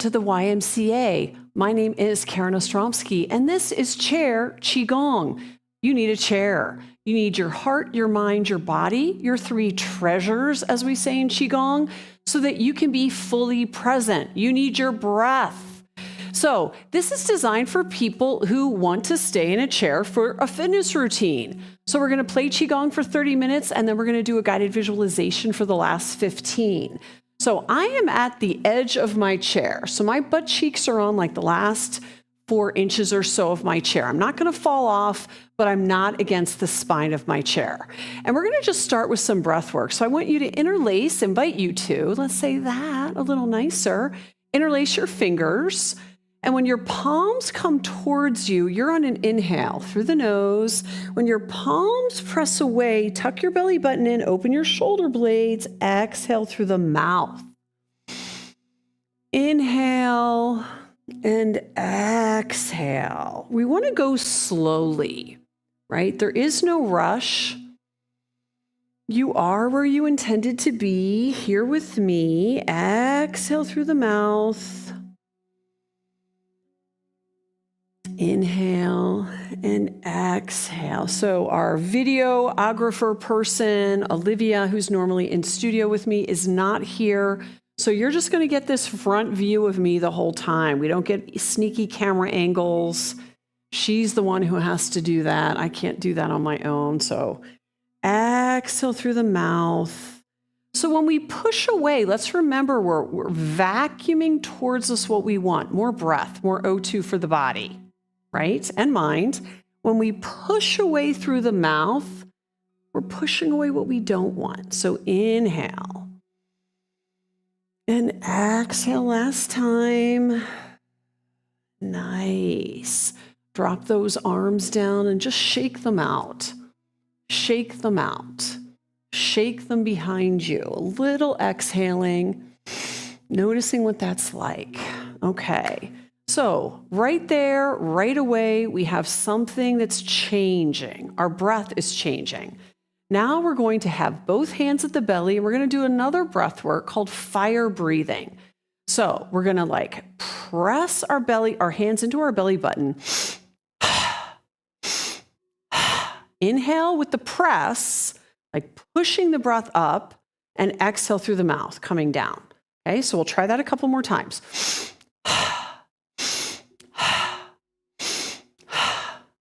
To the YMCA. My name is Karen Ostromsky, and this is Chair Qigong. You need a chair. You need your heart, your mind, your body, your three treasures, as we say in Qigong, so that you can be fully present. You need your breath. So this is designed for people who want to stay in a chair for a fitness routine. So we're going to play Qigong for 30 minutes, and then we're going to do a guided visualization for the last 15. So I am at the edge of my chair. So my butt cheeks are on like the last 4 inches or so of my chair. I'm not going to fall off, but I'm not against the spine of my chair. And we're going to just start with some breath work. So I want you to invite you to, let's say that a little nicer, interlace your fingers. And when your palms come towards you, you're on an inhale through the nose. When your palms press away, tuck your belly button in, open your shoulder blades, exhale through the mouth. Inhale and exhale. We want to go slowly, right? There is no rush. You are where you intended to be, here with me. Exhale through the mouth. Inhale and exhale. So our videographer person, Olivia, who's normally in studio with me, is not here. So you're just going to get this front view of me the whole time. We don't get sneaky camera angles. She's the one who has to do that. I can't do that on my own. So exhale through the mouth. So when we push away, let's remember we're vacuuming towards us what we want. More breath, more O2 for the body. Right? And mind. When we push away through the mouth, we're pushing away what we don't want. So inhale. And exhale last time. Nice. Drop those arms down and just shake them out. Shake them out. Shake them behind you. A little exhaling. Noticing what that's like. Okay. So right there, right away, we have something that's changing. Our breath is changing. Now we're going to have both hands at the belly, and we're going to do another breath work called fire breathing. So we're going to press our hands into our belly button. Inhale with the press, like pushing the breath up, and exhale through the mouth, coming down. Okay, so we'll try that a couple more times.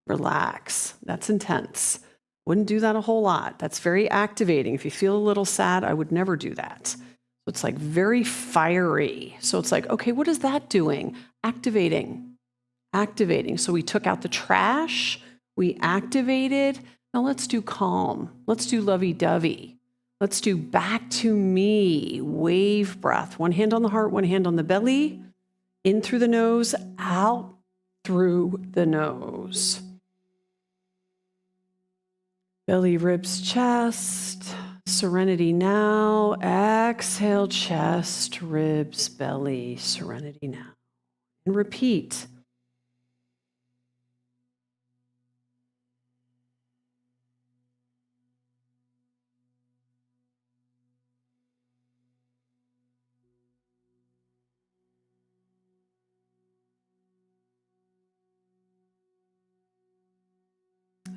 Relax. That's intense. Wouldn't do that a whole lot. That's very activating. If you feel a little sad, I would never do that. So it's like very fiery. So it's like, okay, what is that doing? Activating. Activating. So we took out the trash. We activated. Now let's do calm. Let's do lovey-dovey. Let's do back to me. Wave breath. One hand on the heart, one hand on the belly. In through the nose, out through the nose. Belly, ribs, chest, serenity now. Exhale, chest, ribs, belly, serenity now. And repeat.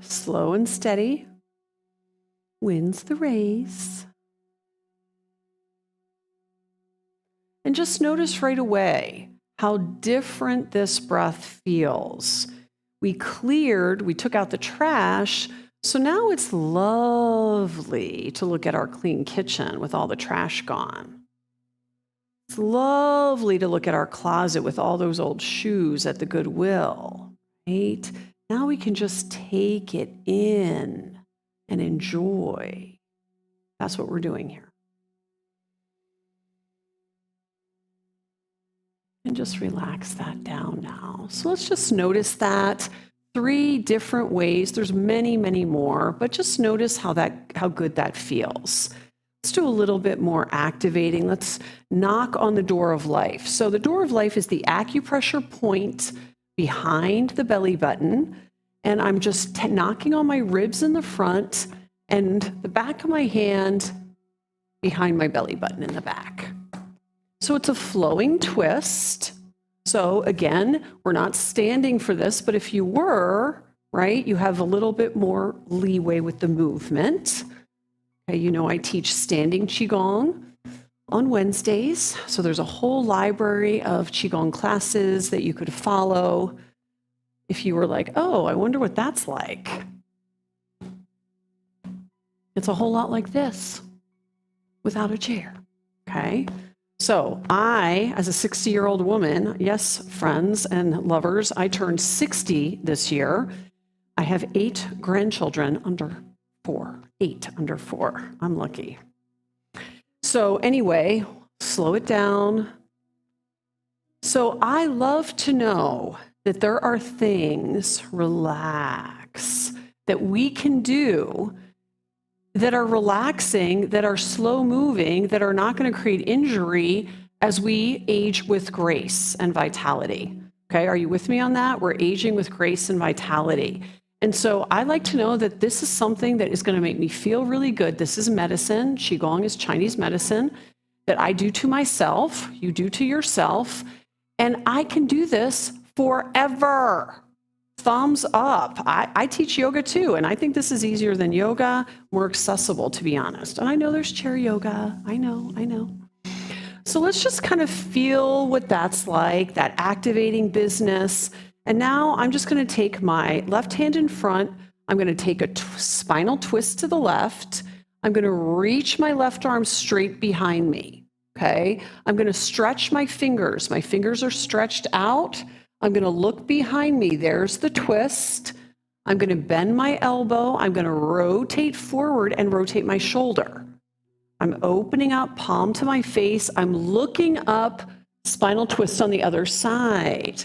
Slow and steady wins the race. And just notice right away how different this breath feels. We took out the trash, so now it's lovely to look at our clean kitchen with all the trash gone. It's lovely to look at our closet with all those old shoes at the Goodwill, right? Now we can just take it in and enjoy. That's what we're doing here. And just relax that down now. So let's just notice that 3 different ways. There's many, many more, but just notice how good that feels. Let's do a little bit more activating. Let's knock on the door of life. So the door of life is the acupressure point behind the belly button. And I'm just knocking on my ribs in the front and the back of my hand behind my belly button in the back. So it's a flowing twist. So again, we're not standing for this, but if you were, right, you have a little bit more leeway with the movement. Okay, you know I teach standing Qigong on Wednesdays. So there's a whole library of Qigong classes that you could follow if you were like, oh, I wonder what that's like. It's a whole lot like this without a chair, okay? So I, as a 60-year-old woman, yes, friends and lovers, I turned 60 this year. I have 8 grandchildren under 4. 8 under 4. I'm lucky. So anyway, slow it down. So I love to know that there are things, relax, that we can do that are relaxing, that are slow moving, that are not going to create injury as we age with grace and vitality. Okay, are you with me on that? We're aging with grace and vitality. And so I like to know that this is something that is going to make me feel really good. This is medicine. Qigong is Chinese medicine that I do to myself, you do to yourself, and I can do this forever. Thumbs up. I teach yoga too, and I think this is easier than yoga, more accessible, to be honest. And I know there's chair yoga. I know. So let's just kind of feel what that's like, that activating business. And now I'm just going to take my left hand in front. I'm going to take a spinal twist to the left. I'm going to reach my left arm straight behind me. Okay. I'm going to stretch my fingers. My fingers are stretched out. I'm going to look behind me. There's the twist. I'm going to bend my elbow. I'm going to rotate forward and rotate my shoulder. I'm opening up, palm to my face. I'm looking up, spinal twist on the other side.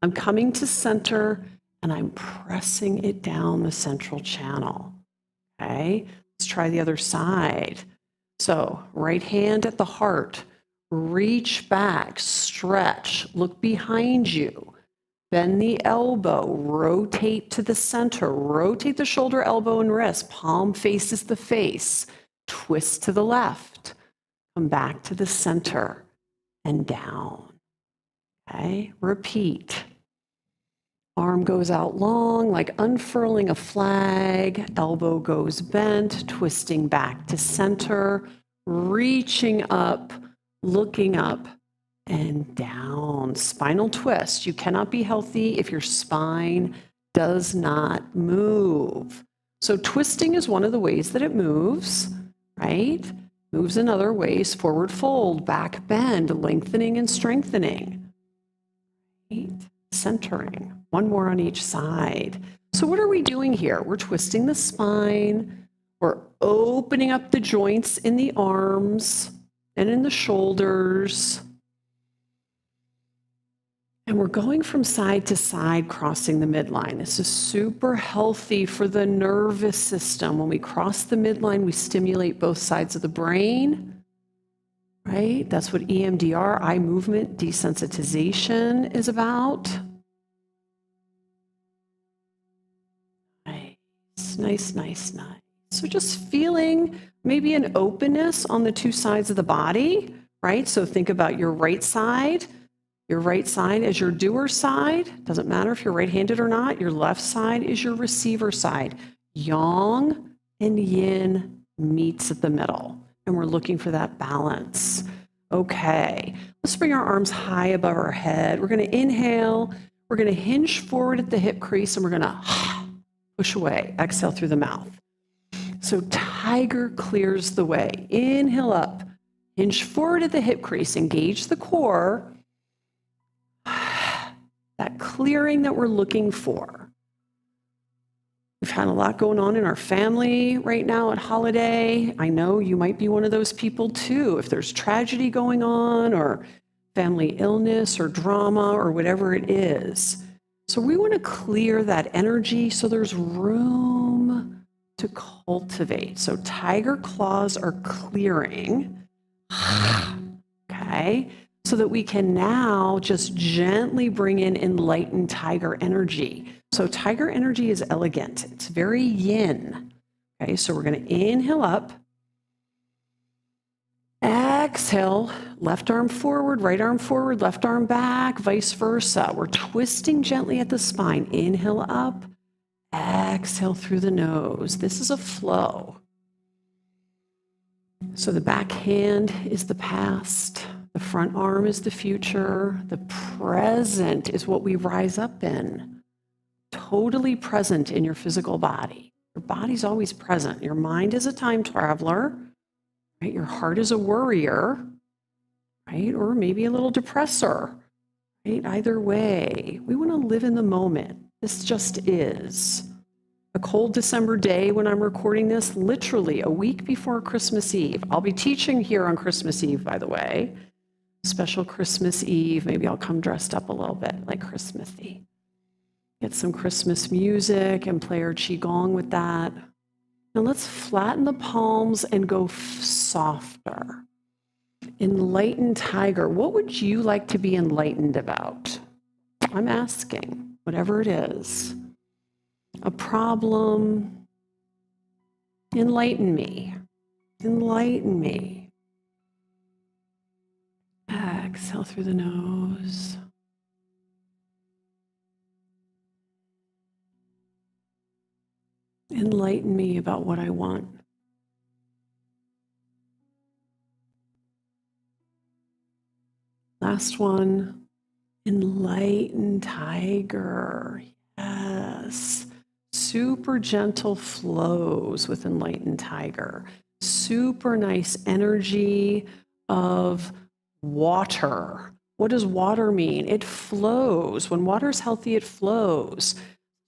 I'm coming to center and I'm pressing it down the central channel. Okay, let's try the other side. So right hand at the heart, reach back, stretch, look behind you, bend the elbow, rotate to the center, rotate the shoulder, elbow, and wrist, palm faces the face, twist to the left, come back to the center and down. Okay, repeat. Arm goes out long, like unfurling a flag. Elbow goes bent, twisting back to center, reaching up, looking up and down. Spinal twist. You cannot be healthy if your spine does not move. So twisting is one of the ways that it moves, right? Moves in other ways. Forward fold, back bend, lengthening and strengthening. Right? Centering. One more on each side. So what are we doing here? We're twisting the spine. We're opening up the joints in the arms and in the shoulders. And we're going from side to side, crossing the midline. This is super healthy for the nervous system. When we cross the midline, we stimulate both sides of the brain, right? That's what EMDR, eye movement desensitization, is about. Nice. So just feeling maybe an openness on the two sides of the body, right? So think about your right side as your doer side. Doesn't matter if you're right-handed or not. Your left side is your receiver side. Yang and yin meets at the middle, and we're looking for that balance. Okay, let's bring our arms high above our head. We're going to inhale. We're going to hinge forward at the hip crease, and we're going to push away. Exhale through the mouth. So tiger clears the way. Inhale up. Hinge forward at the hip crease. Engage the core. That clearing that we're looking for. We've had a lot going on in our family right now at holiday. I know you might be one of those people too. If there's tragedy going on or family illness or drama or whatever it is. So we want to clear that energy so there's room to cultivate. So tiger claws are clearing. Okay. So that we can now just gently bring in enlightened tiger energy. So tiger energy is elegant. It's very yin. Okay, so we're going to inhale up. Exhale, left arm forward, left arm back, vice versa. We're twisting gently at the spine. Inhale up, exhale through the nose. This is a flow. So the back hand is the past, the front arm is the future, the present is what we rise up in. Totally present in your physical body. Your body's always present. Your mind is a time traveler, right? Your heart is a worrier, right? Or maybe a little depressor, right? Either way, we want to live in the moment. This just is. A cold December day when I'm recording this, literally a week before Christmas Eve. I'll be teaching here on Christmas Eve, by the way. Special Christmas Eve. Maybe I'll come dressed up a little bit like Christmassy. Get some Christmas music and play our Qigong with that. Now let's flatten the palms and go softer. Enlightened tiger. What would you like to be enlightened about? I'm asking, whatever it is. A problem. Enlighten me. Enlighten me. Exhale through the nose. Enlighten me about what I want. Last one. Enlightened tiger. Yes. Super gentle flows with enlightened tiger. Super nice energy of water. What does water mean? It flows. When water's healthy, it flows.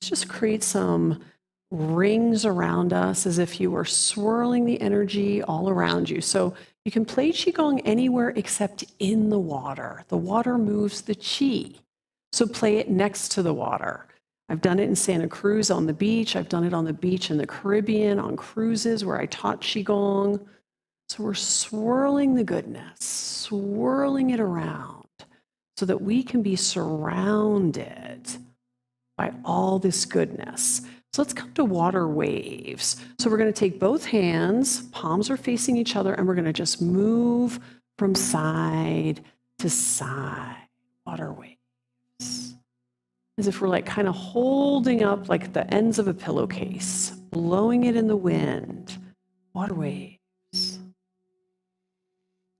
Let's just create some rings around us as if you were swirling the energy all around you. So you can play Qigong anywhere except in the water. The water moves the Qi. So play it next to the water. I've done it in Santa Cruz on the beach. I've done it on the beach in the Caribbean on cruises where I taught Qigong. So we're swirling the goodness, swirling it around so that we can be surrounded by all this goodness. So let's come to water waves. So we're going to take both hands, palms are facing each other, and we're going to just move from side to side. Water waves. As if we're like kind of holding up like the ends of a pillowcase, blowing it in the wind. Water waves.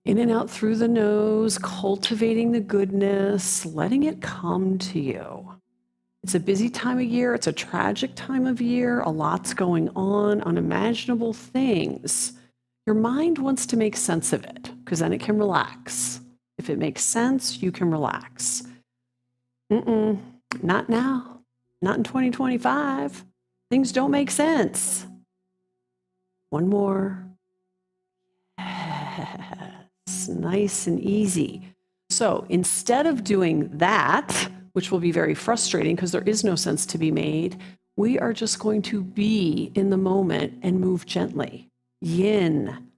In and out through the nose, cultivating the goodness, letting it come to you. It's a busy time of year. It's a tragic time of year. A lot's going on, unimaginable things. Your mind wants to make sense of it because then it can relax. If it makes sense, you can relax. Not now. Not in 2025. Things don't make sense. One more. Yes. Nice and easy. So instead of doing that, which will be very frustrating because there is no sense to be made, we are just going to be in the moment and move gently. Yin.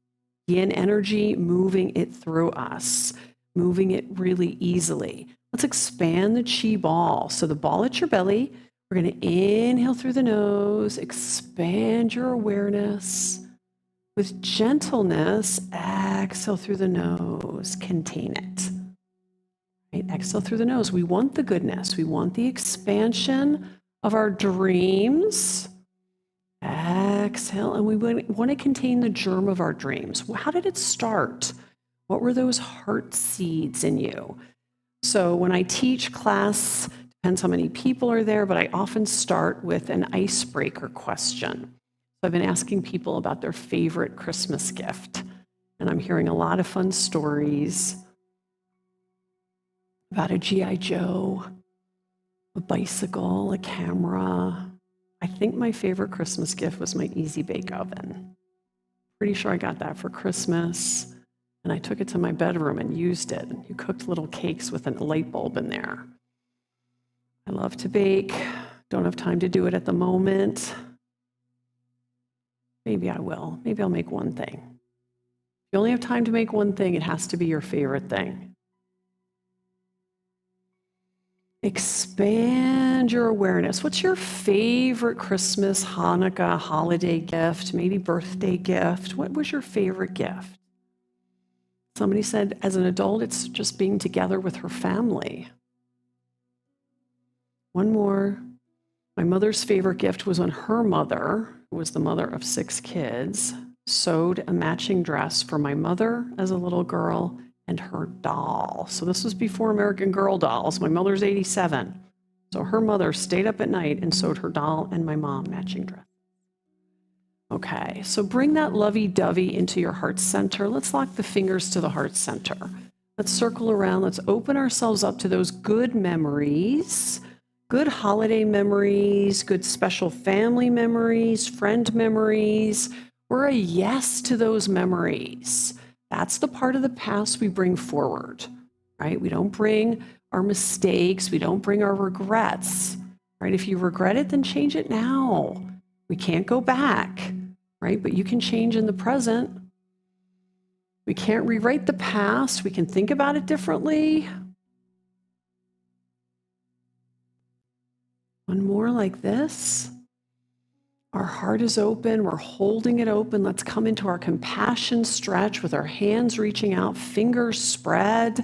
Yin energy, moving it through us, moving it really easily. Let's expand the Qi ball. So the ball at your belly, we're going to inhale through the nose, expand your awareness. With gentleness, exhale through the nose, contain it. Right? Exhale through the nose. We want the goodness. We want the expansion of our dreams. Exhale, and we want to contain the germ of our dreams. How did it start? What were those heart seeds in you? So when I teach class, depends how many people are there, but I often start with an icebreaker question. So I've been asking people about their favorite Christmas gift, and I'm hearing a lot of fun stories about a G.I. Joe, a bicycle, a camera. I think my favorite Christmas gift was my Easy Bake Oven. Pretty sure I got that for Christmas. And I took it to my bedroom and used it. You cooked little cakes with a light bulb in there. I love to bake. Don't have time to do it at the moment. Maybe I will. Maybe I'll make one thing. If you only have time to make one thing, it has to be your favorite thing. Expand your awareness. What's your favorite Christmas, Hanukkah, holiday gift, maybe birthday gift? What was your favorite gift? Somebody said as an adult, it's just being together with her family. One more. My mother's favorite gift was when her mother, who was the mother of 6 kids, sewed a matching dress for my mother as a little girl and her doll. So this was before American Girl dolls. My mother's 87. So her mother stayed up at night and sewed her doll and my mom matching dress. Okay, so bring that lovey-dovey into your heart center. Let's lock the fingers to the heart center. Let's circle around. Let's open ourselves up to those good memories, good holiday memories, good special family memories, friend memories. We're a yes to those memories. That's the part of the past we bring forward, right? We don't bring our mistakes. We don't bring our regrets, right? If you regret it, then change it now. We can't go back, right? But you can change in the present. We can't rewrite the past. We can think about it differently. One more like this. Our heart is open. We're holding it open. Let's come into our compassion stretch with our hands reaching out, fingers spread.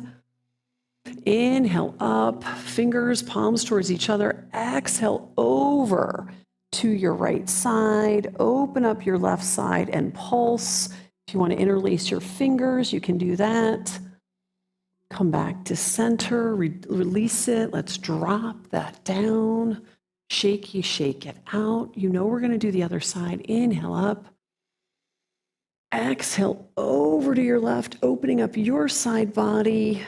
Inhale up, fingers, palms towards each other. Exhale over to your right side. Open up your left side and pulse. If you want to interlace your fingers, you can do that. Come back to center, release it. Let's drop that down. Shake it out. You know we're going to do the other side. Inhale up. Exhale over to your left, opening up your side body.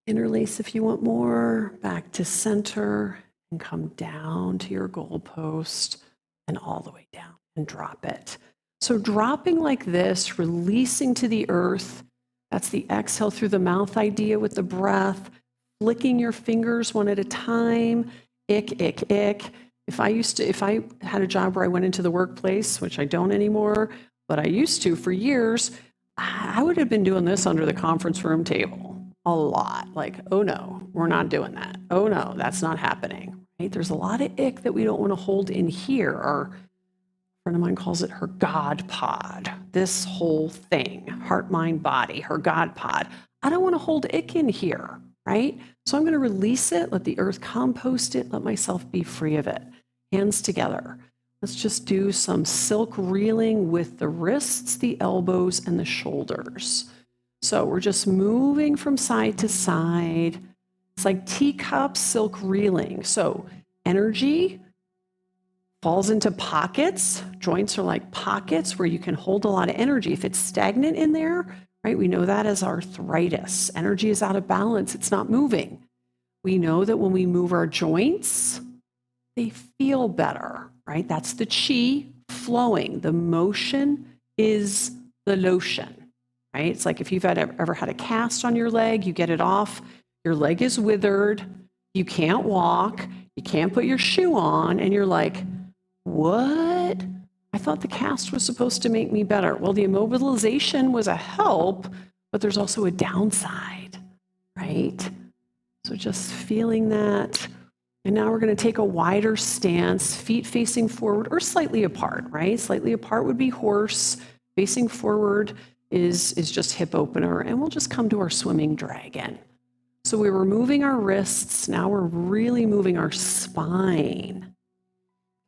Interlace if you want more. Back to center and come down to your goalpost and all the way down and drop it. So dropping like this, releasing to the earth. That's the exhale through the mouth idea with the breath. Flicking your fingers one at a time. Ick, ick, ick. If I had a job where I went into the workplace, which I don't anymore, but I used to for years, I would have been doing this under the conference room table a lot. Like, oh no, we're not doing that. Oh no, that's not happening. Right? There's a lot of ick that we don't want to hold in here. Our friend of mine calls it her God pod. This whole thing, heart, mind, body, her God pod. I don't want to hold ick in here, right? So I'm going to release it, let the earth compost it, let myself be free of it. Hands together. Let's just do some silk reeling with the wrists, the elbows, and the shoulders. So we're just moving from side to side. It's like teacup silk reeling. So energy falls into pockets. Joints are like pockets where you can hold a lot of energy. If it's stagnant in there, right, we know that as arthritis. Energy is out of balance. It's not moving. We know that when we move our joints, they feel better, right? That's the chi flowing. The motion is the lotion, right? It's like if you've ever had a cast on your leg, you get it off, your leg is withered, you can't walk, you can't put your shoe on, and you're like, what? I thought the cast was supposed to make me better. Well, the immobilization was a help, but there's also a downside, right? So just feeling that. And now we're going to take a wider stance, feet facing forward or slightly apart, right? Slightly apart would be horse. Facing forward is just hip opener. And we'll just come to our swimming dragon. So we were moving our wrists. Now we're really moving our spine.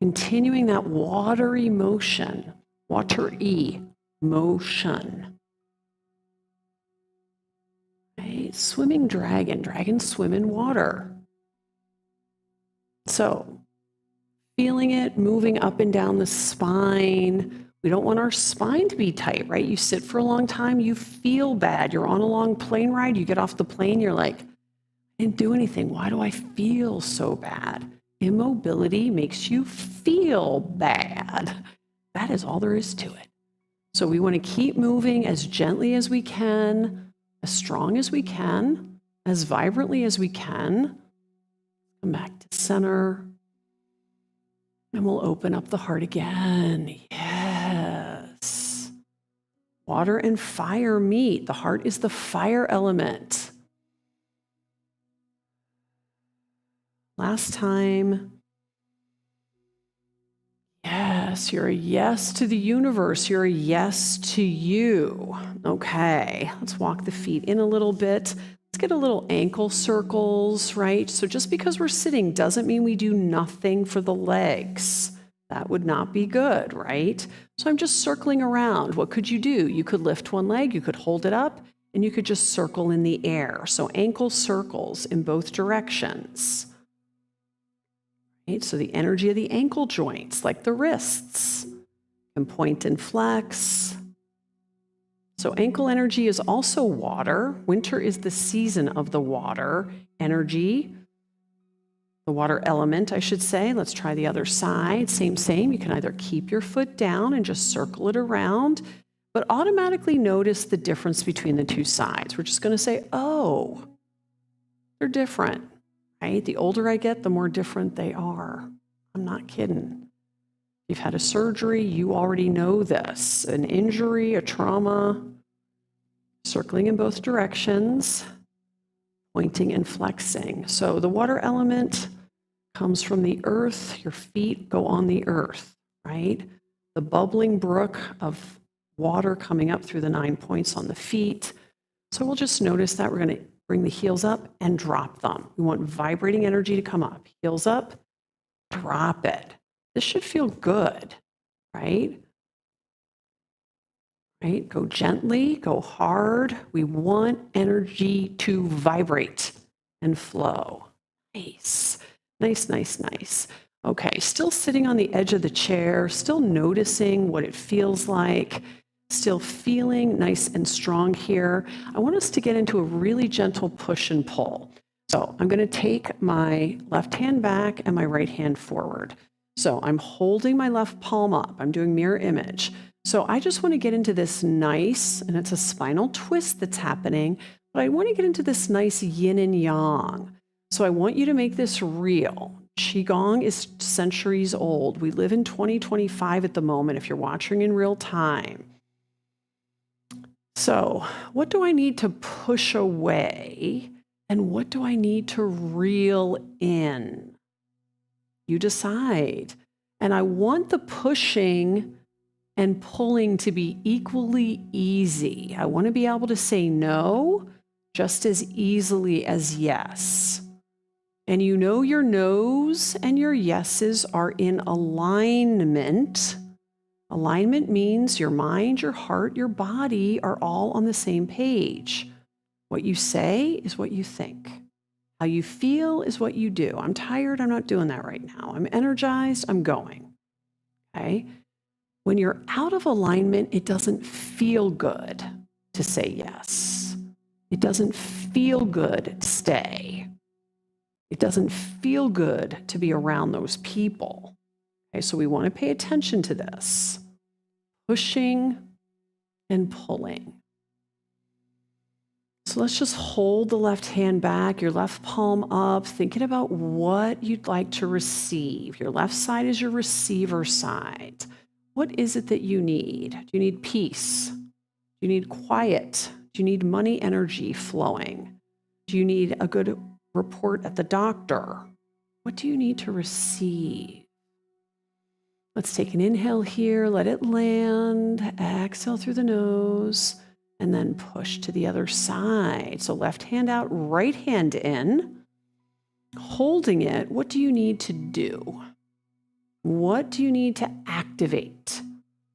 Continuing that watery motion, water-y motion. Right? Swimming dragon. Dragons swim in water. So feeling it, moving up and down the spine. We don't want our spine to be tight, right? You sit for a long time, you feel bad. You're on a long plane ride, you get off the plane, you're like, I didn't do anything. Why do I feel so bad? Immobility makes you feel bad. That is all there is to it. So we want to keep moving as gently as we can, as strong as we can, as vibrantly as we can. Come back to center. And we'll open up the heart again. Yes. Water and fire meet. The heart is the fire element. Last time. Yes. yes. You're a yes to the universe. You're a yes to you. Okay, let's walk the feet in a little bit. Let's get a little ankle circles, right? So just because we're sitting doesn't mean we do nothing for the legs. That would not be good, right? So I'm just circling around. What could you do? You could lift one leg, you could hold it up, and you could just circle in the air. So ankle circles in both directions. Right? So the energy of the ankle joints, like the wrists, can point and flex. So ankle energy is also water. Winter is the season of the water energy. The water element, I should say. Let's try the other side. Same. You can either keep your foot down and just circle it around, but automatically notice the difference between the two sides. We're just going to say, oh, they're different, right? The older I get, the more different they are. I'm not kidding. You've had a surgery, you already know this. An injury, a trauma, circling in both directions, pointing and flexing. So the water element comes from the earth. Your feet go on the earth, right? The bubbling brook of water coming up through the 9 points on the feet. So we'll just notice that we're going to bring the heels up and drop them. We want vibrating energy to come up. Heels up, drop it. This should feel good, right? Right? Go gently, go hard. We want energy to vibrate and flow. Nice. Nice. Okay, still sitting on the edge of the chair, still noticing what it feels like, still feeling nice and strong here. I want us to get into a really gentle push and pull. So I'm going to take my left hand back and my right hand forward. So I'm holding my left palm up. I'm doing mirror image. So I just want to get into this nice, and it's a spinal twist that's happening, but I want to get into this nice yin and yang. So I want you to make this real. Qigong is centuries old. We live in 2025 at the moment if you're watching in real time. So what do I need to push away and what do I need to reel in? You decide. And I want the pushing and pulling to be equally easy. I want to be able to say no just as easily as yes. And you know your no's and your yeses are in alignment. Alignment means your mind, your heart, your body are all on the same page. What you say is what you think. How you feel is what you do. I'm tired, I'm not doing that right now. I'm energized, I'm going. Okay? When you're out of alignment, it doesn't feel good to say yes. It doesn't feel good to stay. It doesn't feel good to be around those people. Okay, so we want to pay attention to this. Pushing and pulling. So let's just hold the left hand back, your left palm up, thinking about what you'd like to receive. Your left side is your receiver side. What is it that you need? Do you need peace? Do you need quiet? Do you need money energy flowing? Do you need a good report at the doctor? What do you need to receive? Let's take an inhale here, let it land, exhale through the nose, and then push to the other side. So left hand out, right hand in, holding it. What do you need to do? What do you need to activate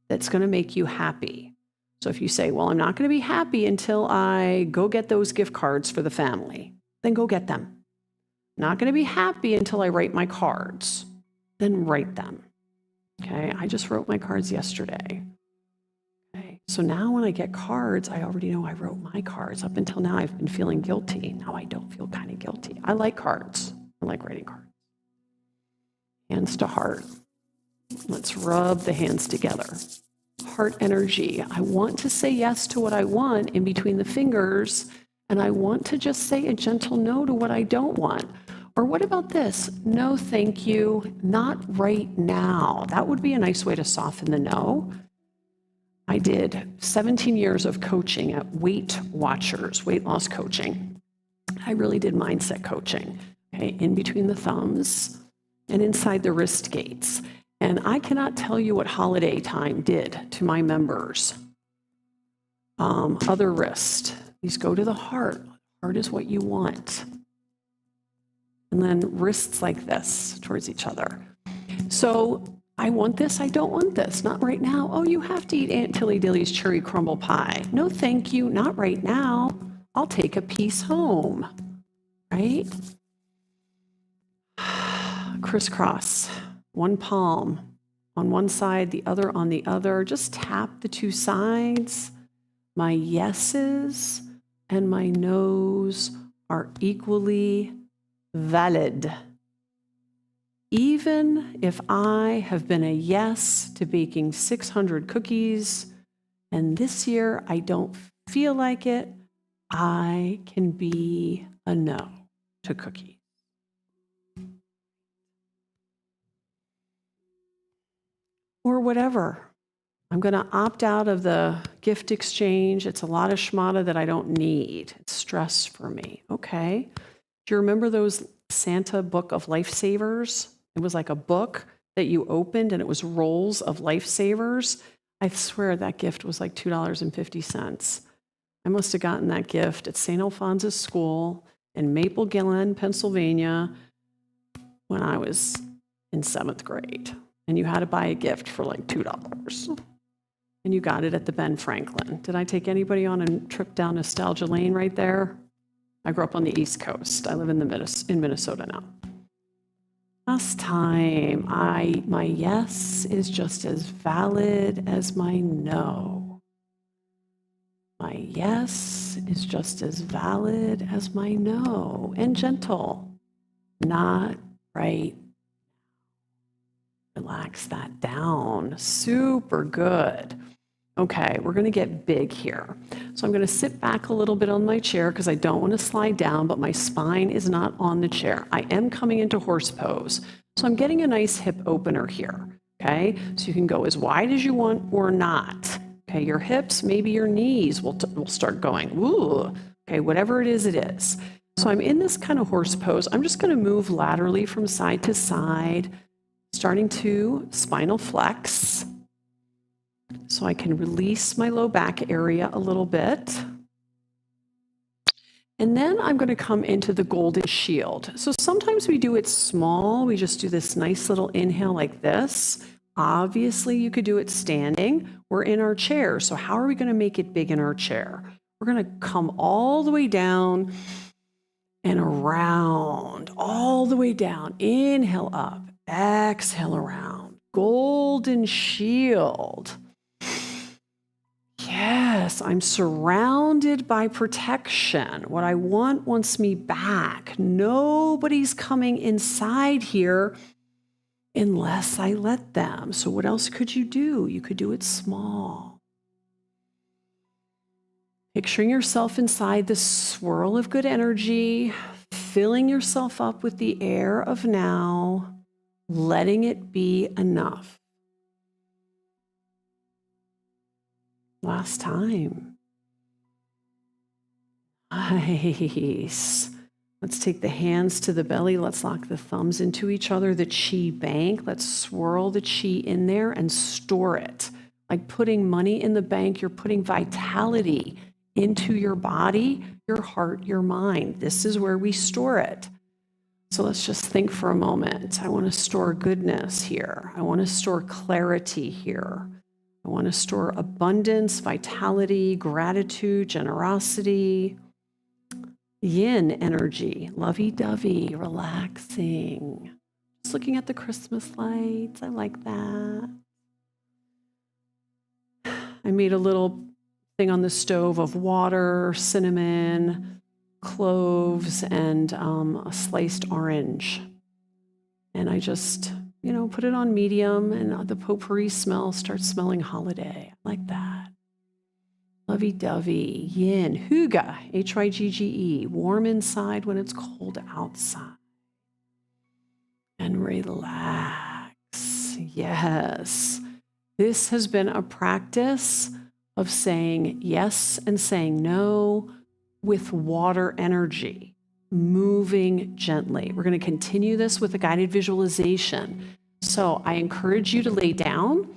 that's going to make you happy? So if you say, well, I'm not going to be happy until I go get those gift cards for the family, then go get them. Not going to be happy until I write my cards, then write them. Okay, I just wrote my cards yesterday. Okay, so now when I get cards, I already know I wrote my cards. Up until now, I've been feeling guilty. Now I don't feel kind of guilty. I like cards. I like writing cards. Hands to heart. Let's rub the hands together. Heart energy. I want to say yes to what I want in between the fingers, and I want to just say a gentle no to what I don't want. Or what about this? No, thank you. Not right now. That would be a nice way to soften the no. I did 17 years of coaching at Weight Watchers, weight loss coaching. I really did mindset coaching, okay, in between the thumbs and inside the wrist gates. And I cannot tell you what holiday time did to my members. Other wrist. These go to the heart. Heart is what you want. And then wrists like this towards each other. So I want this, I don't want this, not right now. Oh, you have to eat Aunt Tilly Dilly's cherry crumble pie. No, thank you, not right now. I'll take a piece home, right? Crisscross, one palm on one side, the other on the other. Just tap the two sides. My yeses and my nos are equally valid. Even if I have been a yes to baking 600 cookies, and this year I don't feel like it, I can be a no to cookies. Or whatever. I'm going to opt out of the gift exchange. It's a lot of schmata that I don't need. It's stress for me. Okay. Do you remember those Santa Book of Lifesavers? It was like a book that you opened and it was rolls of lifesavers. I swear that gift was like $2.50. I must have gotten that gift at St. Alphonsus School in Maple Glen, Pennsylvania, when I was in 7th grade. And you had to buy a gift for like $2. And you got it at the Ben Franklin. Did I take anybody on a trip down Nostalgia Lane right there? I grew up on the East Coast. I live in Minnesota now. Last time, my yes is just as valid as my no. My yes is just as valid as my no. And gentle, not right. Relax that down. Super good. Okay, we're going to get big here. So I'm going to sit back a little bit on my chair because I don't want to slide down, but my spine is not on the chair. I am coming into horse pose. So I'm getting a nice hip opener here. Okay, so you can go as wide as you want or not. Okay, your hips, maybe your knees will start going. Ooh. Okay, whatever it is, it is. So I'm in this kind of horse pose. I'm just going to move laterally from side to side, starting to spinal flex. So I can release my low back area a little bit. And then I'm going to come into the golden shield. So sometimes we do it small. We just do this nice little inhale like this. Obviously, you could do it standing. We're in our chair. So how are we going to make it big in our chair? We're going to come all the way down and around, all the way down. Inhale up, exhale around. Golden shield. Yes, I'm surrounded by protection. What I want wants me back. Nobody's coming inside here unless I let them. So what else could you do? You could do it small. Picturing yourself inside the swirl of good energy, filling yourself up with the air of now, letting it be enough. Last time. Nice. Let's take the hands to the belly. Let's lock the thumbs into each other. The chi bank. Let's swirl the chi in there and store it. Like putting money in the bank, you're putting vitality into your body, your heart, your mind. This is where we store it. So let's just think for a moment. I want to store goodness here. I want to store clarity here. I want to store abundance, vitality, gratitude, generosity, yin energy, lovey-dovey, relaxing. Just looking at the Christmas lights. I like that. I made a little thing on the stove of water, cinnamon, cloves, and a sliced orange. And I just put it on medium, and the potpourri smell starts smelling holiday. I like that. Lovey-dovey, yin, hygge, Hygge, warm inside when it's cold outside. And relax. Yes. This has been a practice of saying yes and saying no with water energy. Moving gently. We're going to continue this with a guided visualization. So I encourage you to lay down,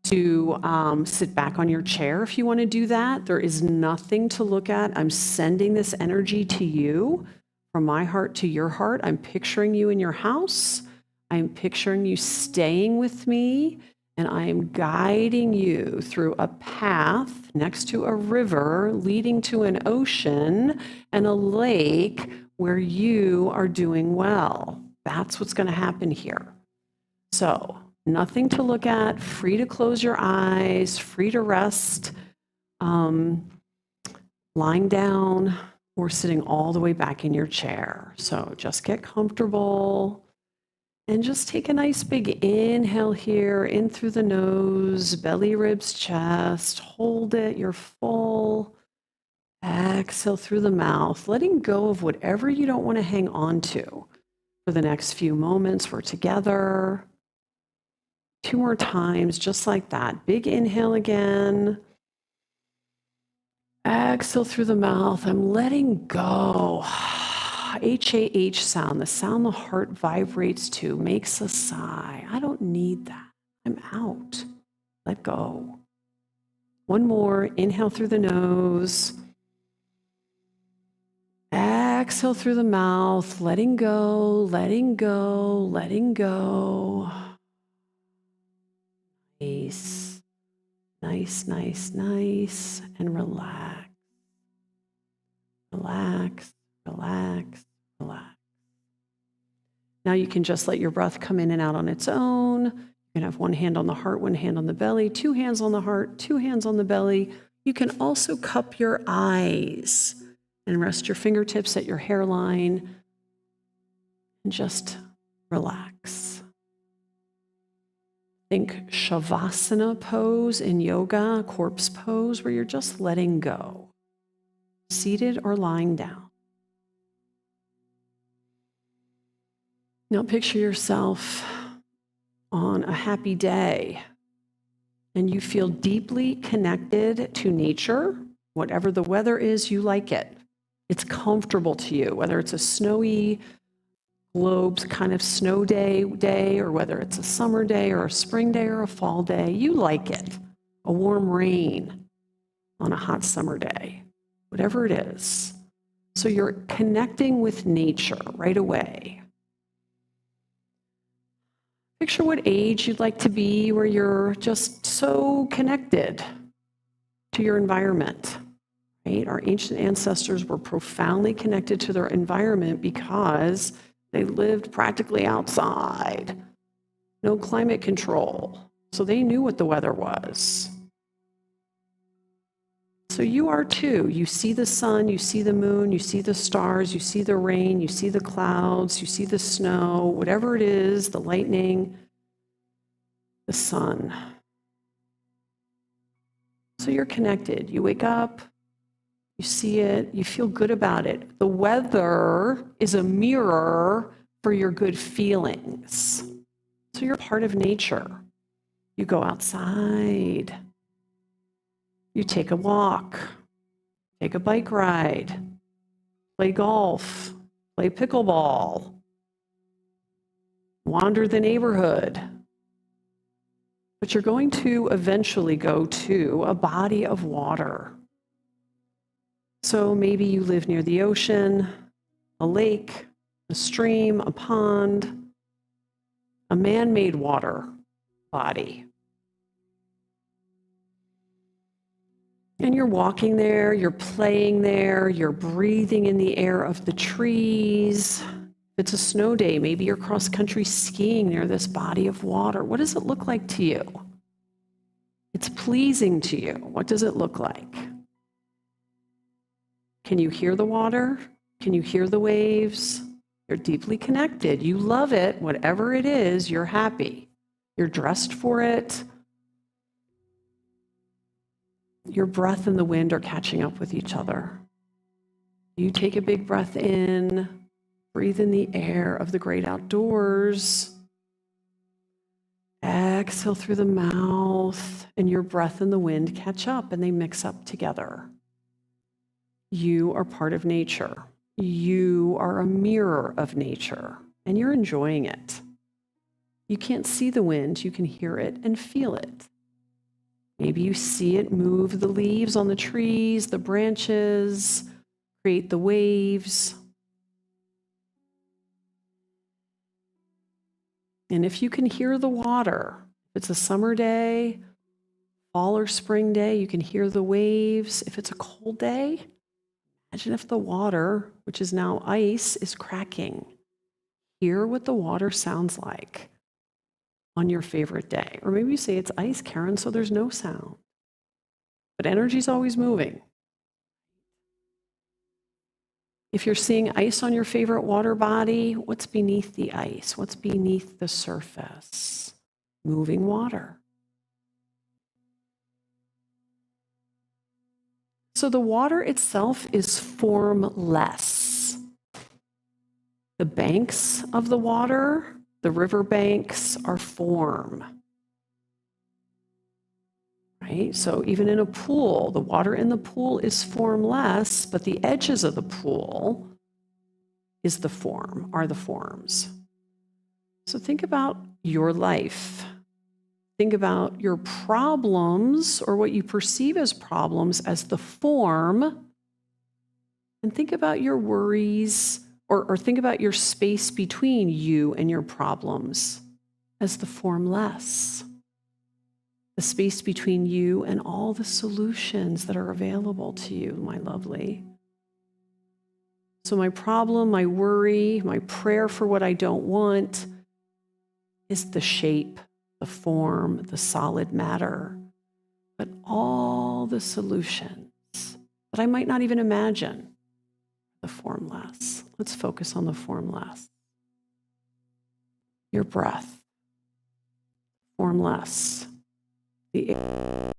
to sit back on your chair if you want to do that. There is nothing to look at. I'm sending this energy to you from my heart to your heart. I'm picturing you in your house. I'm picturing you staying with me, and I am guiding you through a path next to a river leading to an ocean and a lake where you are doing well. That's what's going to happen here. So, nothing to look at, free to close your eyes, free to rest, lying down or sitting all the way back in your chair. So, just get comfortable and just take a nice big inhale here, in through the nose, belly, ribs, chest. Hold it, you're full. Exhale through the mouth, letting go of whatever you don't want to hang on to for the next few moments. We're together. 2 more times, just like that. Big inhale again. Exhale through the mouth. I'm letting go. H-A-H sound, the sound the heart vibrates to, makes a sigh. I don't need that. I'm out. Let go. One more. Inhale through the nose. Exhale through the mouth. Letting go, letting go, letting go. Nice. Nice, nice, nice. And relax. Relax, relax, relax. Now you can just let your breath come in and out on its own. You can have one hand on the heart, one hand on the belly, 2 hands on the heart, 2 hands on the belly. You can also cup your eyes and rest your fingertips at your hairline and just relax. Think Shavasana pose in yoga, corpse pose, where you're just letting go, seated or lying down. Now picture yourself on a happy day and you feel deeply connected to nature. Whatever the weather is, you like it. It's comfortable to you, whether it's a snowy globes kind of snow day, or whether it's a summer day or a spring day or a fall day, you like it. A warm rain on a hot summer day, whatever it is. So you're connecting with nature right away. Picture what age you'd like to be where you're just so connected to your environment, right? Our ancient ancestors were profoundly connected to their environment because they lived practically outside, no climate control. So they knew what the weather was. So you are too. You see the sun, you see the moon, you see the stars, you see the rain, you see the clouds, you see the snow, whatever it is, the lightning, the sun. So you're connected. You wake up, you see it, you feel good about it. The weather is a mirror for your good feelings. So you're part of nature. You go outside. You take a walk, take a bike ride, play golf, play pickleball, wander the neighborhood. But you're going to eventually go to a body of water. So maybe you live near the ocean, a lake, a stream, a pond, a man-made water body. And you're walking there, you're playing there, you're breathing in the air of the trees. If it's a snow day, maybe you're cross-country skiing near this body of water. What does it look like to you? It's pleasing to you. What does it look like? Can you hear the water? Can you hear the waves? You're deeply connected. You love it. Whatever it is, you're happy. You're dressed for it. Your breath and the wind are catching up with each other. You take a big breath in, breathe in the air of the great outdoors. Exhale through the mouth, and your breath and the wind catch up and they mix up together. You are part of nature. You are a mirror of nature, and you're enjoying it. You can't see the wind, you can hear it and feel it. Maybe you see it move the leaves on the trees, the branches, create the waves. And if you can hear the water, if it's a summer day, fall or spring day, you can hear the waves. If it's a cold day, imagine if the water, which is now ice, is cracking. Hear what the water sounds like on your favorite day. Or maybe you say it's ice, Karen, so there's no sound. But energy's always moving. If you're seeing ice on your favorite water body, what's beneath the ice? What's beneath the surface? Moving water. So the water itself is formless. The banks of the water, the river banks, are form. Right? So even in a pool, the water in the pool is formless, but the edges of the pool are the forms. So think about your life. Think about your problems or what you perceive as problems as the form. And think about your worries or think about your space between you and your problems as the formless. The space between you and all the solutions that are available to you, my lovely. So my problem, my worry, my prayer for what I don't want is the shape, the form, the solid matter, but all the solutions that I might not even imagine, the formless. Let's focus on the formless. Your breath, formless. The air